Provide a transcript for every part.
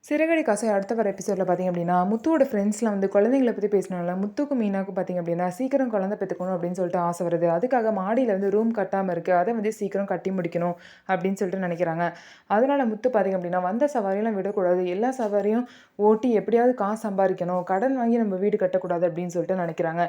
சிறகடி காசை அடுத்த வர எபிசோடில் பார்த்திங்க அப்படின்னா, முத்துவோட ஃப்ரெண்ட்ஸில் வந்து குழந்தைங்கள பற்றி பேசினால முத்துக்கும் மீனாவுக்கும் பார்த்திங்க அப்படின்னா, சீக்கிரம் குழந்தை பெற்றுக்கணும் அப்படின்னு சொல்லிட்டு ஆசை வருது. அதுக்காக மாடியில் வந்து ரூம் கட்டாமல் இருக்குது, அதை வந்து சீக்கிரம் கட்டி முடிக்கணும் அப்படின்னு சொல்லிட்டு நினைக்கிறாங்க. அதனால் முத்து பார்த்திங்க அப்படின்னா, வந்த சவாரியெல்லாம் விடக்கூடாது, எல்லா சவாரியும் ஓட்டி எப்படியாவது காசு சம்பாதிக்கணும், கடன் வாங்கி நம்ம வீடு கட்டக்கூடாது அப்படின்னு சொல்லிட்டு நினைக்கிறாங்க.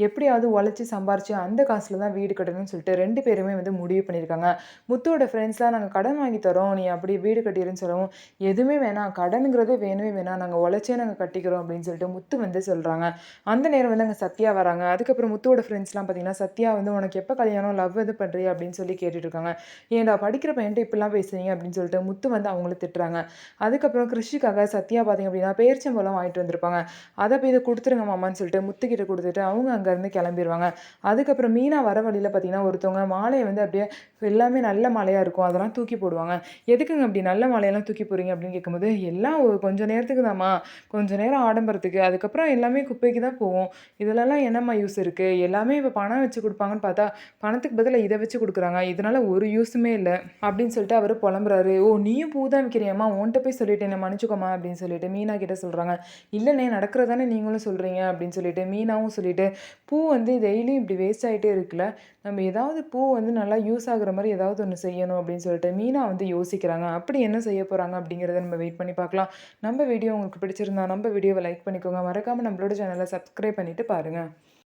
எப்படியாவது உழைச்சி சம்பாரித்து அந்த காசில் தான் வீடு கட்டணும்னு சொல்லிட்டு 2 பேருமே வந்து முடிவு பண்ணியிருக்காங்க. முத்துவோட ஃப்ரெண்ட்ஸ்லாம் நாங்கள் கடன் வாங்கி தரோம், நீ அப்படி வீடு கட்டிடுன்னு சொல்லவும், எதுவுமே வேணாம், கடனுங்கிறதே வேணவே வேணாம், நாங்கள் உழைச்சே நாங்கள் கட்டிக்கிறோம் அப்படின்னு சொல்லிட்டு முத்து வந்து சொல்கிறாங்க. அந்த நேரம் வந்து அங்கே சத்யா வராங்க. அதுக்கப்புறம் முத்துவோட ஃப்ரெண்ட்ஸ்லாம் பார்த்தீங்கன்னா, சத்யா வந்து உனக்கு எப்போ கல்யாணம், லவ் எது பண்ணுறியா அப்படின்னு சொல்லி கேட்டுட்டு இருக்காங்க. ஏன்டா படிக்கிற பையன்ட்டு இப்படிலாம் பேசுறீங்க அப்படின்னு சொல்லிட்டு முத்து வந்து அவங்கள திட்டுறாங்க. அதுக்கப்புறம் கிருஷிக்காக சத்யா பார்த்தீங்க அப்படின்னா பேரிச்சம்பழம் வாங்கிட்டு வந்திருப்பாங்க. அதை போய் இதை கொடுத்துருங்க மாமான்னு சொல்லிட்டு முத்துக்கிட்ட கொடுத்துட்டு அவங்க அங்கேருந்து கிளம்பிடுவாங்க. அதுக்கப்புறம் மீனா வர வழியில் பார்த்தீங்கன்னா ஒருத்தவங்க மாலையை வந்து அப்படியே எல்லாமே நல்ல மாலையாக இருக்கும், அதெல்லாம் தூக்கி போடுவாங்க. எதுக்குங்க அப்படி நல்ல மாலையெல்லாம் தூக்கி போடுறீங்க அப்படின்னு கேட்கும்போது, எல்லாம் கொஞ்சம் நேரத்துக்கு தாம்மா, கொஞ்சம் நேரம் ஆடம்பரத்துக்கு, அதுக்கப்புறம் எல்லாமே குப்பைக்கு தான் போகும், இதுலலாம் என்னம்மா யூஸ் இருக்குது, எல்லாமே இப்போ பணம் வச்சு கொடுப்பாங்கன்னு பார்த்தா பணத்துக்கு பதிலாக இதை வச்சு கொடுக்குறாங்க, இதனால ஒரு யூஸுமே இல்லை அப்படின்னு சொல்லிட்டு அவர் புலம்புறாரு. ஓ நீயும் பூ தான் விற்கிறியம்மா, உன்கிட்ட போய் சொல்லிட்டு என்ன மன்னிச்சுக்கோமா அப்படின்னு சொல்லிட்டு மீனா கிட்ட சொல்கிறாங்க. இல்லைண்ணே நடக்கிறதானே நீங்களும் சொல்கிறீங்க அப்படின்னு சொல்லிட்டு மீனாவும் சொல்லிட்டு, பூ வந்து டெய்லியும் இப்படி வேஸ்ட் ஆகிட்டே இருக்குல்ல, நம்ம ஏதாவது பூ வந்து நல்லா யூஸ் ஆகுற மாதிரி ஏதாவது ஒன்று செய்யணும் அப்படின்னு சொல்லிட்டு மீனா வந்து யோசிக்கிறாங்க. அப்படி என்ன செய்ய போகிறாங்க அப்படிங்கிறத நம்ம வெயிட் பண்ணி பார்க்கலாம். நம்ம வீடியோ உங்களுக்கு பிடிச்சிருந்தா நம்ம வீடியோவை லைக் பண்ணிக்கோங்க. மறக்காமல் நம்மளோட சேனலை சப்ஸ்கிரைப் பண்ணிவிட்டு பாருங்கள்.